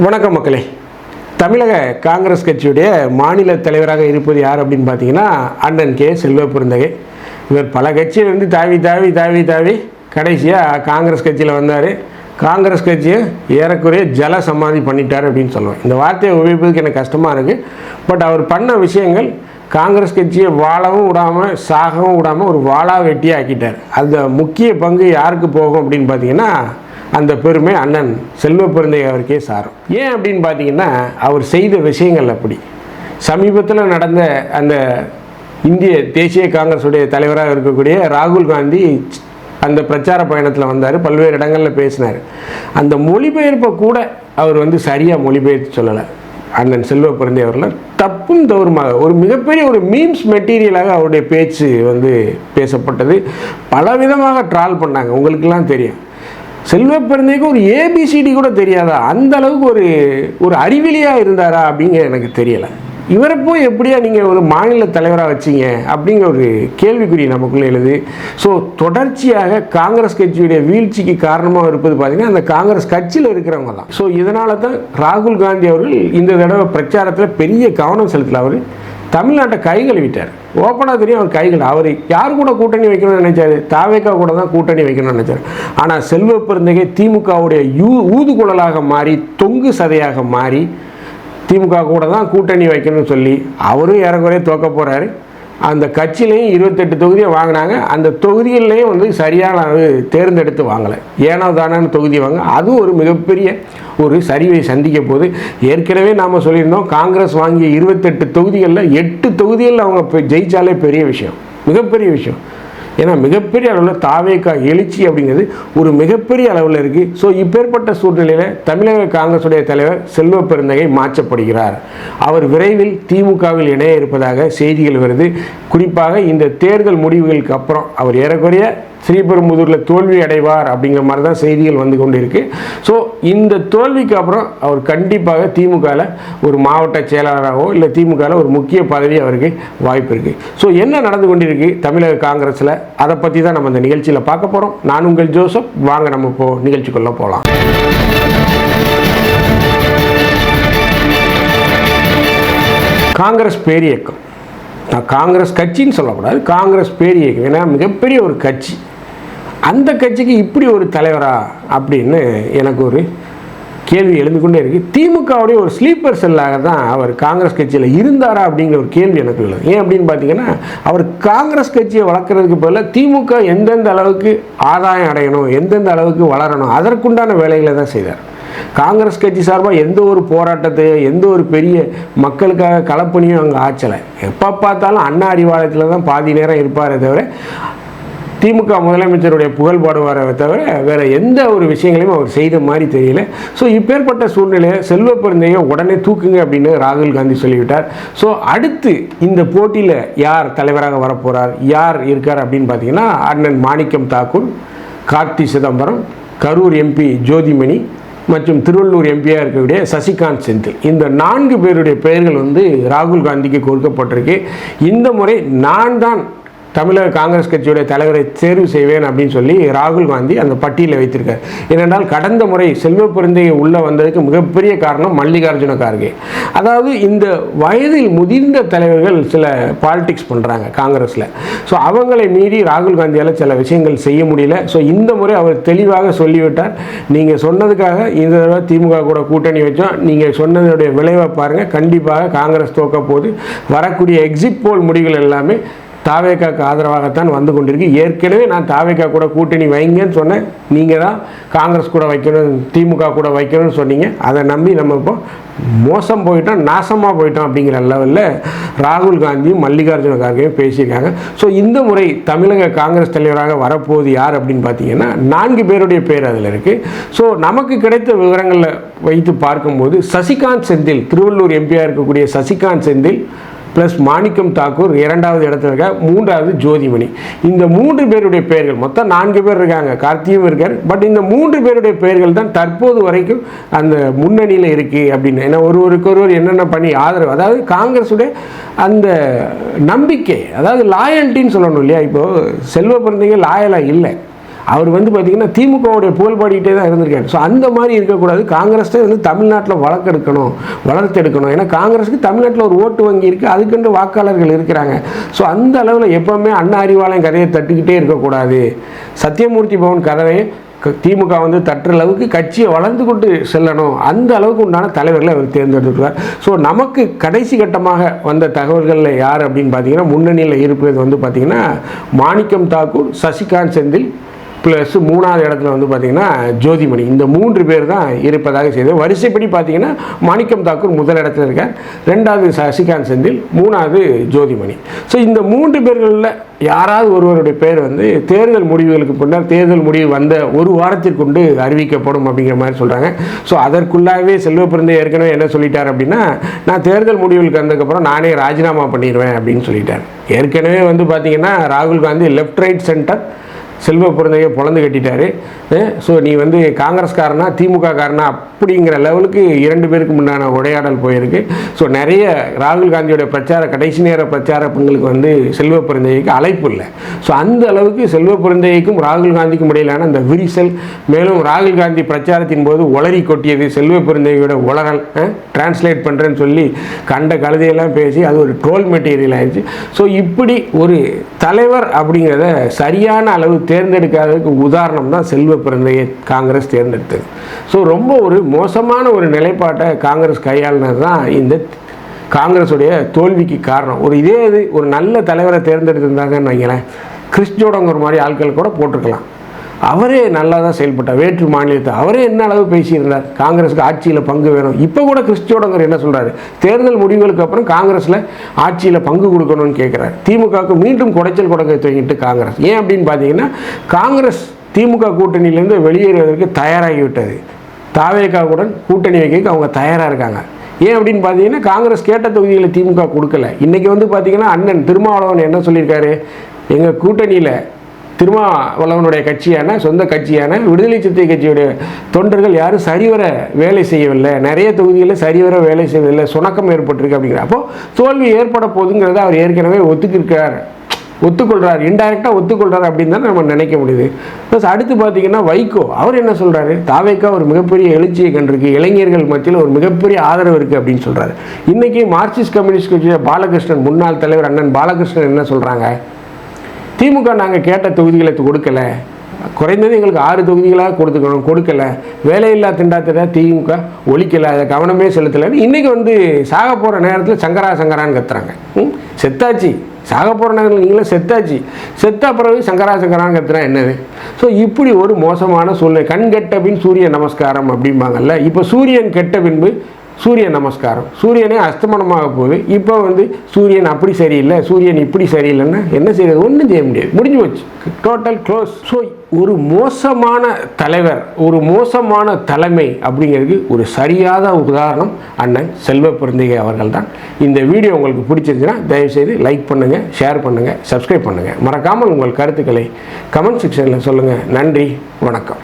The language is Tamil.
வணக்கம் மக்களே. தமிழக காங்கிரஸ் கட்சியுடைய மாநில தலைவராக இருப்பது யார் அப்படின்னு பார்த்தீங்கன்னா அண்ணன் கே செல்வ பெருந்தகை. இவர் பல கட்சியிலிருந்து தாவி கடைசியாக காங்கிரஸ் கட்சியில் வந்தார். காங்கிரஸ் கட்சியை ஏறக்குறைய ஜல சமாதி பண்ணிட்டார் அப்படின்னு சொல்லுவேன். இந்த வார்த்தையை உபயோகிப்பதுக்கு எனக்கு கஷ்டமாக இருக்குது. பட் அவர் பண்ண விஷயங்கள் காங்கிரஸ் கட்சியை வாழவும் விடாமல் சாகவும் விடாமல் ஒரு வாழா வெட்டியாக ஆக்கிட்டார். அந்த முக்கிய பங்கு யாருக்கு போகும் அப்படின்னு பார்த்தீங்கன்னா அந்த பெருமை அண்ணன் செல்வ பெருந்தகை அவருக்கே சாரும். ஏன் அப்படின்னு பார்த்தீங்கன்னா அவர் செய்த விஷயங்கள் அப்படி. சமீபத்தில் நடந்த அந்த இந்திய தேசிய காங்கிரஸுடைய தலைவராக இருக்கக்கூடிய ராகுல் காந்தி அந்த பிரச்சார பயணத்தில் வந்தார், பல்வேறு இடங்களில் பேசினார். அந்த மொழிபெயர்ப்பை கூட அவர் சரியாக மொழிபெயர்த்து சொல்லலை. அண்ணன் செல்வ பெருந்தகை அவர்கள் தப்பும் தவறுமாக ஒரு மிகப்பெரிய ஒரு மீம்ஸ் மெட்டீரியலாக அவருடைய பேச்சு பேசப்பட்டது. பலவிதமாக ட்ரால் பண்ணாங்க. உங்களுக்கெல்லாம் தெரியும். செல்வ பெருந்தகைக்கு ஒரு ஏபிசிடி கூட தெரியாதா, அந்த அளவுக்கு ஒரு அறிவிலியாக இருந்தாரா அப்படிங்க எனக்கு தெரியலை. இவரை போய் எப்படியா நீங்கள் ஒரு மாநில தலைவராக வச்சிங்க அப்படிங்கிற ஒரு கேள்விக்குறி நமக்குள்ளே எழுது. ஸோ தொடர்ச்சியாக காங்கிரஸ் கட்சியுடைய வீழ்ச்சிக்கு காரணமாக இருப்பது பார்த்திங்கன்னா அந்த காங்கிரஸ் கட்சியில் இருக்கிறவங்க தான். ஸோ இதனால தான் ராகுல் காந்தி அவர்கள் இந்த தடவை பிரச்சாரத்தில் பெரிய கவனம் செலுத்தல. அவர் தமிழ்நாட்டை கை கழுவிட்டார். ஓப்பனாக தெரியும் அவர் கைகள். அவர் யார் கூட கூட்டணி வைக்கணும்னு நினைச்சாரு? தாவேக்கா கூட தான் கூட்டணி வைக்கணும்னு நினைச்சார். ஆனால் செல்வ பெருந்தகை திமுகவுடைய ஊதுகுழலாக மாறி, தொங்கு சதையாக மாறி திமுக கூட தான் கூட்டணி வைக்கணும்னு சொல்லி அவரும் ஏறக்குறைய தோக்க போகிறாரு. அந்த கட்சியிலையும் 28 தொகுதியை வாங்கினாங்க. அந்த தொகுதிகள்லையும் சரியான தேர்ந்தெடுத்து வாங்கலை. ஏனோ தானு தொகுதி வாங்க, அதுவும் ஒரு மிகப்பெரிய ஒரு சரிவை சந்திக்க போது. ஏற்கனவே நாம் சொல்லியிருந்தோம், காங்கிரஸ் வாங்கிய 28 தொகுதிகளில் 8 தொகுதிகளில் அவங்க ஜெயிச்சாலே பெரிய விஷயம், மிகப்பெரிய விஷயம். ஏன்னா மிகப்பெரிய அளவில் தாவேக்கா எழுச்சி அப்படிங்கிறது ஒரு மிகப்பெரிய அளவில் இருக்குது. ஸோ இப்பேற்பட்ட சூழ்நிலையில் தமிழக காங்கிரஸுடைய தலைவர் செல்வ பெருந்தகை மாற்றப்படுகிறார். அவர் விரைவில் திமுகவில் இணைய இருப்பதாக செய்திகள் வருது. குறிப்பாக இந்த தேர்தல் முடிவுகளுக்கு அப்புறம் அவர் ஏறக்குறைய ஸ்ரீபெரும்புதூரில் தோல்வி அடைவார் அப்படிங்கிற மாதிரி தான் செய்திகள் வந்து கொண்டு இருக்குது. ஸோ இந்த தோல்விக்கு அப்புறம் அவர் கண்டிப்பாக திமுகவில் ஒரு மாவட்ட செயலாளராகவோ இல்லை திமுகவில் ஒரு முக்கிய பதவி அவருக்கு வாய்ப்பு இருக்குது. ஸோ என்ன நடந்து கொண்டிருக்கு தமிழக காங்கிரஸில், அதை பற்றி தான் நம்ம இந்த நிகழ்ச்சியில் பார்க்க போகிறோம். நான் உங்கள் ஜோசப். வாங்க நம்ம இப்போது நிகழ்ச்சிக்குள்ளே போகலாம். காங்கிரஸ் பேரியக்கம், நான் காங்கிரஸ் கட்சின்னு சொல்லக்கூடாது, காங்கிரஸ் பேரியக்கம். ஏன்னா மிகப்பெரிய ஒரு கட்சி. அந்த கட்சிக்கு இப்படி ஒரு தலைவரா அப்படின்னு எனக்கு ஒரு கேள்வி எழுந்து கொண்டே இருக்குது. திமுகவுடைய ஒரு ஸ்லீப்பர் செல்லாக தான் அவர் காங்கிரஸ் கட்சியில் இருந்தாரா அப்படிங்கிற ஒரு கேள்வி எனக்கு இல்லை. ஏன் அப்படின்னு பார்த்தீங்கன்னா அவர் காங்கிரஸ் கட்சியை வளர்க்குறதுக்கு பதிலாக திமுக எந்தெந்த அளவுக்கு ஆதாயம் அடையணும், எந்தெந்த அளவுக்கு வளரணும், அதற்குண்டான வேலைகளை தான் செய்தார். காங்கிரஸ் கட்சி சார்பாக எந்த ஒரு போராட்டத்தையோ எந்த ஒரு பெரிய மக்களுக்காக களப்பணியும் அங்கே ஆச்சலை. எப்போ பார்த்தாலும் அண்ணா அறிவாலயத்தில் தான் பாதி நேரம் இருப்பாரே தவிர திமுக முதலமைச்சருடைய புகழ் பாடுவாரை தவிர வேறு எந்த ஒரு விஷயங்களையும் அவர் செய்த மாதிரி தெரியல. ஸோ இப்பேற்பட்ட சூழ்நிலையை செல்வ பெருந்தகையை உடனே தூக்குங்க அப்படின்னு ராகுல் காந்தி சொல்லிவிட்டார். ஸோ அடுத்து இந்த போட்டியில் யார் தலைவராக வரப்போகிறார், யார் இருக்கார் அப்படின்னு பார்த்தீங்கன்னா அண்ணன் மாணிக்கம் தாக்கூர், கார்த்தி சிதம்பரம், கரூர் எம்பி ஜோதிமணி மற்றும் திருவள்ளூர் எம்பியாக இருக்கக்கூடிய சசிகாந்த் செந்தில், இந்த 4 பேருடைய பெயர்கள் ராகுல் காந்திக்கு கொடுக்கப்பட்டிருக்கு. இந்த முறை நான் தான் தமிழக காங்கிரஸ் கட்சியுடைய தலைவரை தேர்வு செய்வேன் அப்படின்னு சொல்லி ராகுல் காந்தி அந்த பட்டியலை வைத்திருக்கார். ஏனென்றால் கடந்த முறை செல்வ பெருந்தகை உள்ளே வந்ததுக்கு மிகப்பெரிய காரணம் மல்லிகார்ஜுன கார்கே. அதாவது இந்த வயதில் முதிர்ந்த தலைவர்கள் சில பாலிடிக்ஸ் பண்ணுறாங்க காங்கிரஸில். ஸோ அவங்களை மீறி ராகுல் காந்தியால் சில விஷயங்கள் செய்ய முடியல. ஸோ இந்த முறை அவர் தெளிவாக சொல்லிவிட்டார், நீங்கள் சொன்னதுக்காக இந்த தடவை திமுக கூட கூட்டணி வச்சோம், நீங்கள் சொன்னதுடைய விளைவை பாருங்கள், கண்டிப்பாக காங்கிரஸ் தோக்க போது. வரக்கூடிய எக்ஸிட் போல் முடிவுகள் எல்லாமே தாவேக்காக்கு ஆதரவாகத்தான் வந்து கொண்டிருக்கு. ஏற்கனவே நான் தாவேக்கா கூட கூட்டணி வைங்கன்னு சொன்னேன், நீங்கள் தான் காங்கிரஸ் கூட வைக்கணும், திமுக கூட வைக்கணும்னு சொன்னீங்க. அதை நம்பி நம்ம இப்போ மோசம் போயிட்டோம், நாசமாக போயிட்டோம் அப்படிங்கிற லெவலில் ராகுல் காந்தியும் மல்லிகார்ஜுன கார்கேயும் பேசியிருக்காங்க. ஸோ இந்த முறை தமிழக காங்கிரஸ் தலைவராக வரப்போகுது யார் அப்படின்னு பார்த்தீங்கன்னா 4 பேருடைய பேர் அதில் இருக்குது. ஸோ நமக்கு கிடைத்த விவரங்களில் வைத்து பார்க்கும்போது சசிகாந்த் செந்தில், திருவள்ளூர் எம்பியாக இருக்கக்கூடிய சசிகாந்த் செந்தில் ப்ளஸ் மாணிக்கம் தாக்கூர் 2வது இடத்துல இருக்கார், 3வது ஜோதிமணி. இந்த 3 பேருடைய பெயர்கள், மொத்தம் 4 பேர் இருக்காங்க, கார்த்தியும் இருக்கார். பட் இந்த 3 பேருடைய பெயர்கள் தான் தற்போது வரைக்கும் அந்த முன்னணியில் இருக்குது அப்படின்னு. ஏன்னா ஒருவருக்கொருவர் என்னென்ன பண்ணி ஆதரவு, அதாவது காங்கிரஸுடைய அந்த நம்பிக்கை, அதாவது லாயல்ட்டின்னு சொல்லணும் இல்லையா. இப்போது செல்வ பெருந்தகை லாயலாக இல்லை, அவர் வந்து பார்த்திங்கன்னா திமுகவுடைய புகழ் பாடிக்கிட்டே தான் இருந்திருக்காரு. ஸோ அந்த மாதிரி இருக்கக்கூடாது. காங்கிரஸை வந்து தமிழ்நாட்டில் வளர்த்தெடுக்கணும். ஏன்னா காங்கிரஸுக்கு தமிழ்நாட்டில் ஒரு ஓட்டு வங்கி இருக்குது, அதுக்கென்று வாக்காளர்கள் இருக்கிறாங்க. ஸோ அந்த அளவில் எப்போவுமே அண்ணா அறிவாலயம் கதையை தட்டுக்கிட்டே இருக்கக்கூடாது. சத்தியமூர்த்தி பவன் கதவை திமுக வந்து தட்டுற அளவுக்கு கட்சியை வளர்ந்து கொண்டு செல்லணும், அந்த அளவுக்கு உண்டான தலைவர்களை அவர் தேர்ந்தெடுத்துருவார். ஸோ நமக்கு கடைசி கட்டமாக வந்த தகவல்களில் யார் அப்படின்னு பார்த்தீங்கன்னா, முன்னணியில் இருப்பது வந்து பார்த்திங்கன்னா மாணிக்கம் தாக்கூர், சசிகாந்த் செந்தில் ப்ளஸ் 3வது இடத்துல வந்து பார்த்திங்கன்னா ஜோதிமணி. இந்த 3 பேர் தான் இருப்பதாக செய்தது. வரிசைப்படி பார்த்திங்கன்னா மாணிக்கம் தாக்கூர் முதல் இடத்துல இருக்கார், 2வது சசிகாந்த் செந்தில், 3வது ஜோதிமணி. ஸோ இந்த 3 பேர்களில் யாராவது ஒருவருடைய பேர் வந்து தேர்தல் முடிவுகளுக்கு பின்னர் தேர்தல் முடிவு வந்த ஒரு வாரத்திற்குண்டு அறிவிக்கப்படும் அப்படிங்கிற மாதிரி சொல்கிறாங்க. ஸோ அதற்குள்ளாகவே செல்வப்பிறந்தை ஏற்கனவே என்ன சொல்லிட்டார் அப்படின்னா, நான் தேர்தல் முடிவுகளுக்கு வந்ததுக்கப்புறம் நானே ராஜினாமா பண்ணிடுவேன் அப்படின்னு சொல்லிட்டார். ஏற்கனவே வந்து பார்த்திங்கன்னா ராகுல் காந்தி லெஃப்ட் ரைட் சென்டர் செல்வப்பிறந்தையை பொழந்து கட்டிட்டாரு. ஸோ நீ வந்து காங்கிரஸ்காரனா திமுக காரனா அப்படிங்கிற லெவலுக்கு 2 பேருக்கு முன்னான உரையாடல் போயிருக்கு. ஸோ நிறைய ராகுல் காந்தியோட கடைசி நேர பிரச்சாரங்களுக்கு வந்து செல்வப்பிறந்தைக்கு அழைப்பு இல்லை. ஸோ அந்த அளவுக்கு செல்வப்பிறந்தைக்கும் ராகுல் காந்திக்கும் இடையிலான அந்த விரிசல், மேலும் ராகுல் காந்தி பிரச்சாரத்தின் போது உளறி கொட்டியது செல்வப்பிறந்தையோட உளறல், டிரான்ஸ்லேட் பண்ணுறேன்னு சொல்லி கண்ட கழுதையெல்லாம் பேசி அது ஒரு ட்ரோல் மெட்டீரியல் ஆயிடுச்சு. ஸோ இப்படி ஒரு தலைவர் அப்படிங்கிறத சரியான அளவு தேர்ந்தெடுக்காததுக்கு உதாரணம் தான் செல்வப்பிறந்தையை காங்கிரஸ் தேர்ந்தெடுத்தது. ஸோ ரொம்ப ஒரு மோசமான ஒரு நிலைப்பாட்டை காங்கிரஸ் கையாளுனது தான் இந்த காங்கிரஸுடைய தோல்விக்கு காரணம். ஒரு நல்ல தலைவரை தேர்ந்தெடுத்திருந்தாங்கன்னு வைங்களேன், கிறிஸ் ஜோடங்கர் மாதிரி ஆட்கள் கூட போட்டிருக்கலாம். அவரே நல்லா தான் செயல்பட்டார். வேற்று மாநிலத்தை அவரே என்ன அளவு பேசியிருந்தார், காங்கிரஸுக்கு ஆட்சியில் பங்கு வேணும். இப்போ கூட கிறிஸ் ஜோடங்கர் என்ன சொல்கிறாரு, தேர்தல் முடிவுகளுக்கு அப்புறம் காங்கிரஸில் ஆட்சியில் பங்கு கொடுக்கணும்னு கேட்குறாரு. திமுகவுக்கு மீண்டும் குடைச்சல் கொடுக்க துவங்கிட்டு காங்கிரஸ். ஏன் அப்படின்னு பார்த்தீங்கன்னா, காங்கிரஸ் திமுக கூட்டணியிலேருந்து வெளியேறுவதற்கு தயாராகிவிட்டது. தாவேகாவுடன் கூட்டணி வைக்க அவங்க தயாராக இருக்காங்க. ஏன் அப்படின்னு பார்த்தீங்கன்னா, காங்கிரஸ் கேட்ட தொகுதிகளை திமுக கொடுக்கல. இன்றைக்கி வந்து பார்த்திங்கன்னா அண்ணன் திருமாவளவன் என்ன சொல்லியிருக்காரு, எங்கள் கூட்டணியில் திருமாவளவனுடைய கட்சியான சொந்த கட்சியான விடுதலை சிறுத்தை கட்சியுடைய தொண்டர்கள் யாரும் சரிவர வேலை செய்யவில்லை, நிறைய தொகுதிகளில் சரிவர வேலை செய்யவில்லை, சுணக்கம் ஏற்பட்டிருக்கு அப்படிங்கிற. அப்போது தோல்வி ஏற்பட போகுதுங்கிறத அவர் ஏற்கனவே ஒத்துக்கொள்கிறார், இன்டைரக்டாக ஒத்துக்கொள்கிறார் அப்படின்னு தான் நம்ம நினைக்க முடியுது. ப்ளஸ் அடுத்து பார்த்திங்கன்னா வைகோ அவர் என்ன சொல்கிறாரு, தாவேக்கா ஒரு மிகப்பெரிய எழுச்சியை கண்டிருக்கு, இளைஞர்கள் மத்தியில் ஒரு மிகப்பெரிய ஆதரவு இருக்குது அப்படின்னு சொல்கிறாரு. இன்றைக்கி மார்க்சிஸ்ட் கம்யூனிஸ்ட் கட்சியை பாலகிருஷ்ணன், முன்னாள் தலைவர் அண்ணன் பாலகிருஷ்ணன் என்ன சொல்கிறாங்க, திமுக நாங்கள் கேட்ட தொகுதிகளை கொடுக்கல, குறைந்தது எங்களுக்கு 6 தொகுதிகளாக கொடுக்கல, வேலையில்லா திண்டாட்டத்தை திமுக ஒழிக்கலை, அதை கவனமே செலுத்தலைன்னு இன்றைக்கி வந்து சாக போகிற நேரத்தில் சங்கரான்னு கத்துறாங்க. செத்தாச்சு, சாக போகிற நேரத்தில் நீங்களே செத்தா பிறகு சங்கரான்னு கத்துறா என்னது? ஸோ இப்படி ஒரு மோசமான சூழ்நிலை. கண் கெட்ட பின் சூரிய நமஸ்காரம் அப்படிம்பாங்கல்ல, இப்போ சூரியன் கெட்ட பின்பு சூரிய நமஸ்காரம். சூரியனே அஸ்தமனமாக போகுது. இப்போ வந்து சூரியன் அப்படி சரியில்லை, சூரியன் இப்படி சரியில்லைன்னா என்ன செய்யறது? ஒன்றும் செய்ய முடியாது, முடிஞ்சு போச்சு, டோட்டல் க்ளோஸ். ஸோ ஒரு மோசமான தலைவர், ஒரு மோசமான தலைமை அப்படிங்கிறதுக்கு ஒரு சரியாத உதாரணம் அண்ணன் செல்வப்பிறந்தையை அவர்கள் தான். இந்த வீடியோ உங்களுக்கு பிடிச்சிருந்துச்சுன்னா தயவுசெய்து லைக் பண்ணுங்கள், ஷேர் பண்ணுங்கள், சப்ஸ்கிரைப் பண்ணுங்கள். மறக்காமல் உங்கள் கருத்துக்களை கமெண்ட் செக்ஷனில் சொல்லுங்கள். நன்றி, வணக்கம்.